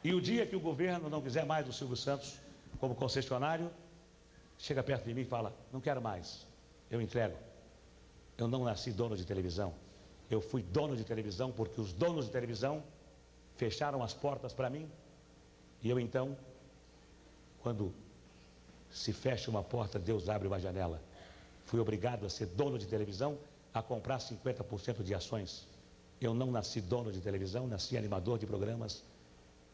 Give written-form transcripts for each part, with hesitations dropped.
E o dia que o governo não quiser mais do Silvio Santos como concessionário, chega perto de mim e fala, não quero mais, eu entrego. Eu não nasci dono de televisão, eu fui dono de televisão porque os donos de televisão fecharam as portas para mim. E eu então, quando se fecha uma porta, Deus abre uma janela. Fui obrigado a ser dono de televisão, a comprar 50% de ações. Eu não nasci dono de televisão, nasci animador de programas.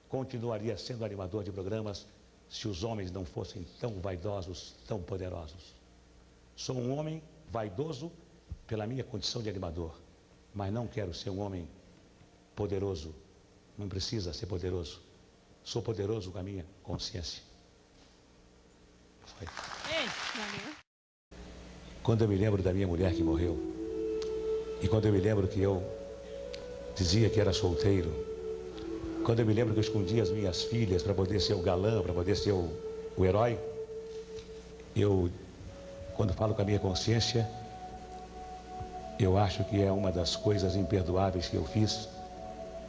Continuaria sendo animador de programas se os homens não fossem tão vaidosos, tão poderosos. Sou um homem vaidoso pela minha condição de animador, mas não quero ser um homem poderoso. Não precisa ser poderoso. Sou poderoso com a minha consciência. Foi. Quando eu me lembro da minha mulher que morreu, e quando eu me lembro que eu dizia que era solteiro, quando eu me lembro que eu escondia as minhas filhas para poder ser o galã, para poder ser o herói, eu, quando falo com a minha consciência, eu acho que é uma das coisas imperdoáveis que eu fiz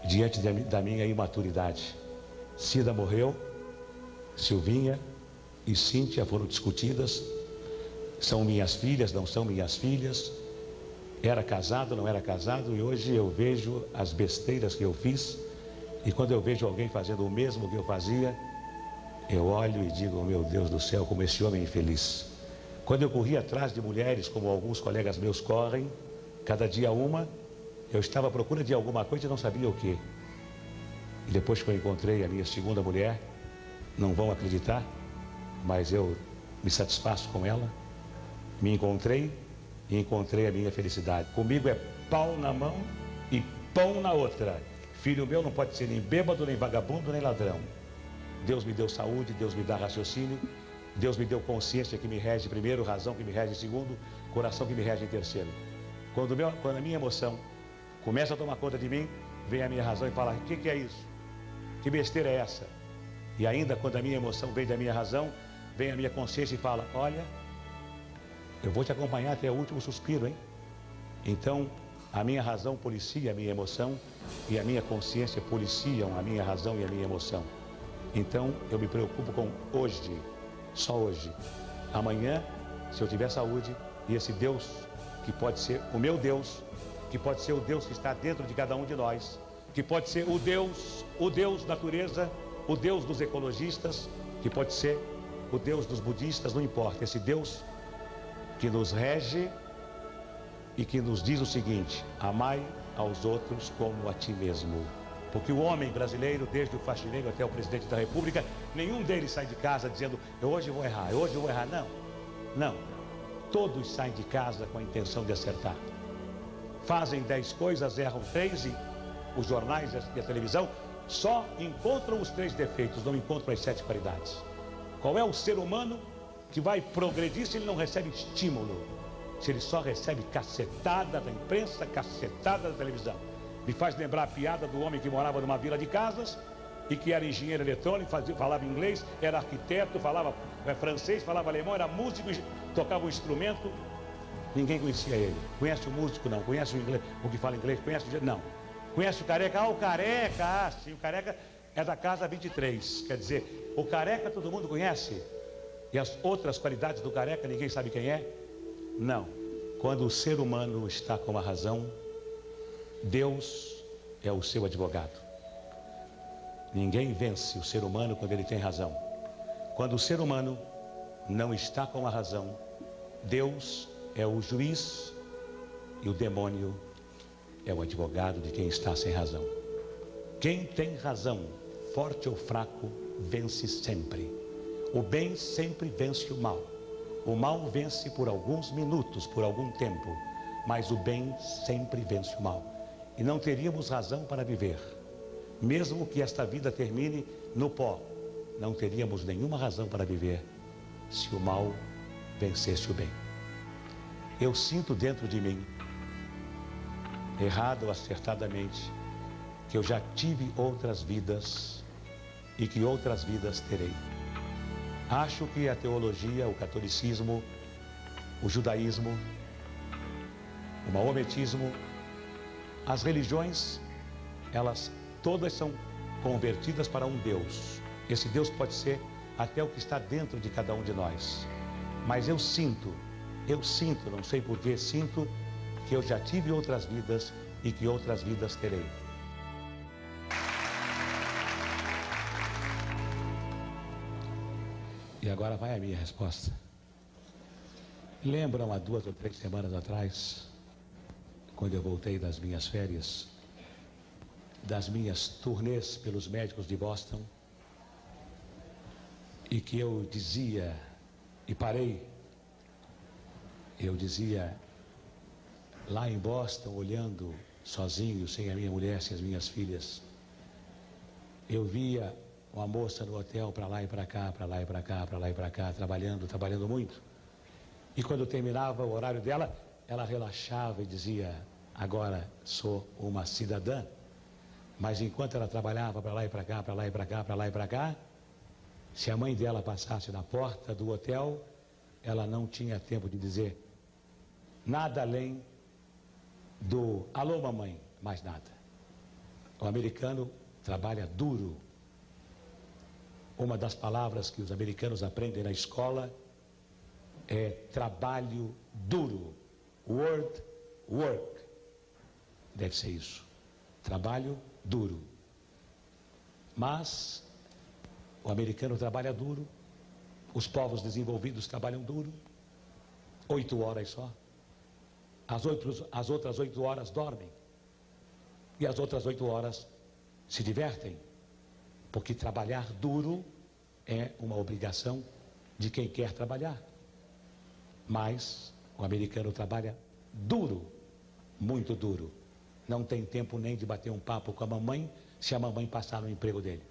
diante da minha imaturidade. Cida morreu, Silvinha e Cíntia foram discutidas, são minhas filhas, não são minhas filhas, era casado, não era casado, e hoje eu vejo as besteiras que eu fiz, e quando eu vejo alguém fazendo o mesmo que eu fazia, eu olho e digo, meu Deus do céu, como esse homem é infeliz. Quando eu corri atrás de mulheres, como alguns colegas meus correm, cada dia uma, eu estava à procura de alguma coisa e não sabia o que. E depois que eu encontrei a minha segunda mulher, não vão acreditar, mas eu me satisfaço com ela, me encontrei e encontrei a minha felicidade. Comigo é pau na mão e pão na outra. Filho meu não pode ser nem bêbado, nem vagabundo, nem ladrão. Deus me deu saúde, Deus me dá raciocínio, Deus me deu consciência que me rege primeiro, razão que me rege segundo, coração que me rege em terceiro. Quando a minha emoção começa a tomar conta de mim, vem a minha razão e fala, o que é isso? Que besteira é essa? E ainda quando a minha emoção vem da minha razão, vem a minha consciência e fala, olha, eu vou te acompanhar até o último suspiro, hein? Então, a minha razão policia a minha emoção e a minha consciência policiam a minha razão e a minha emoção. Então, eu me preocupo com hoje, só hoje. Amanhã, se eu tiver saúde, e esse Deus, que pode ser o meu Deus, que pode ser o Deus que está dentro de cada um de nós, que pode ser o Deus natureza, o Deus dos ecologistas, que pode ser o Deus dos budistas, não importa. Esse Deus que nos rege e que nos diz o seguinte, amai aos outros como a ti mesmo. Porque o homem brasileiro, desde o faxineiro até o presidente da República, nenhum deles sai de casa dizendo, hoje eu vou errar, hoje eu vou errar. Não, não. Todos saem de casa com a intenção de acertar. Fazem 10 coisas, erram 3 e os jornais e a televisão só encontram os 3 defeitos, não encontram as 7 qualidades. Qual é o ser humano que vai progredir se ele não recebe estímulo? Se ele só recebe cacetada da imprensa, cacetada da televisão? Me faz lembrar a piada do homem que morava numa vila de casas e que era engenheiro eletrônico, falava inglês, era arquiteto, falava francês, falava alemão, era músico, tocava um instrumento. Ninguém conhecia ele. Conhece o músico? Não. Conhece o inglês, o que fala inglês? Conhece o... Não. Conhece o careca? Ah, o careca! Ah, sim, o careca é da casa 23. Quer dizer, o careca todo mundo conhece. E as outras qualidades do careca ninguém sabe quem é? Não. Quando o ser humano está com a razão, Deus é o seu advogado. Ninguém vence o ser humano quando ele tem razão. Quando o ser humano não está com a razão, Deus é o juiz e o demônio é o advogado de quem está sem razão. Quem tem razão, forte ou fraco, vence sempre. O bem sempre vence o mal. O mal vence por alguns minutos, por algum tempo, mas o bem sempre vence o mal. E não teríamos razão para viver. Mesmo que esta vida termine no pó, não teríamos nenhuma razão para viver se o mal vencesse o bem. Eu sinto dentro de mim, errado ou acertadamente, que eu já tive outras vidas e que outras vidas terei. Acho que a teologia, o catolicismo, o judaísmo, o maometismo, as religiões, elas todas são convertidas para um Deus. Esse Deus pode ser até o que está dentro de cada um de nós. Mas eu sinto, não sei porquê, sinto que eu já tive outras vidas e que outras vidas terei. E agora vai a minha resposta. Lembram há 2 ou 3 semanas atrás, quando eu voltei das minhas férias, das minhas turnês pelos médicos de Boston, e que eu dizia, e parei, eu dizia, lá em Boston, olhando sozinho, sem a minha mulher, sem as minhas filhas, eu via uma moça no hotel, para lá e para cá, para lá e para cá, para lá e para cá, trabalhando muito. E quando terminava o horário dela, ela relaxava e dizia, agora sou uma cidadã. Mas enquanto ela trabalhava para lá e para cá, para lá e para cá, para lá e para cá, se a mãe dela passasse na porta do hotel, ela não tinha tempo de dizer nada além do alô mamãe, mais nada. O americano trabalha duro. Uma das palavras que os americanos aprendem na escola é trabalho duro. Work. Deve ser isso. Trabalho duro. Mas o americano trabalha duro. Os povos desenvolvidos trabalham duro. 8 horas só. As outras 8 horas dormem. E as outras 8 horas se divertem. Porque trabalhar duro é uma obrigação de quem quer trabalhar. Mas o americano trabalha duro, muito duro. Não tem tempo nem de bater um papo com a mamãe, se a mamãe passar no emprego dele.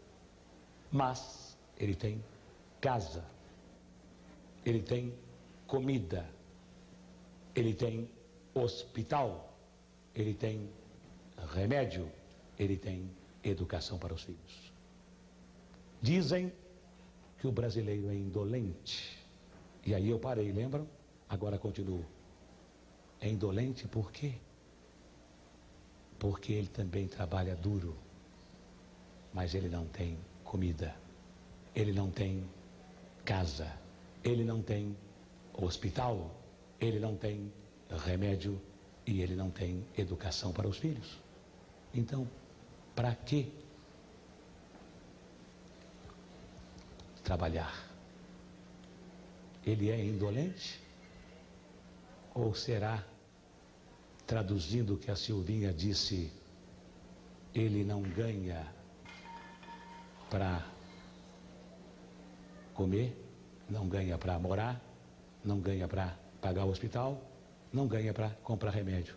Mas ele tem casa, ele tem comida, ele tem hospital, ele tem remédio, ele tem educação para os filhos. Dizem que o brasileiro é indolente. E aí eu parei, lembram? Agora continuo. É indolente por quê? Porque ele também trabalha duro, mas ele não tem comida, ele não tem casa, ele não tem hospital, ele não tem remédio e ele não tem educação para os filhos. Então, para que trabalhar? Ele é indolente? Ou será, traduzindo o que a Silvinha disse, ele não ganha para comer, não ganha para morar, não ganha para pagar o hospital, não ganha para comprar remédio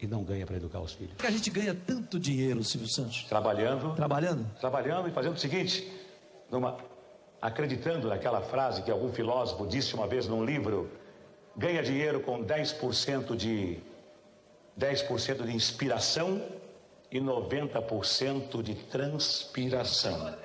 e não ganha para educar os filhos? Por que a gente ganha tanto dinheiro, Silvio Santos? Trabalhando e fazendo o seguinte, acreditando naquela frase que algum filósofo disse uma vez num livro: ganha dinheiro com 10% de inspiração e 90% de transpiração.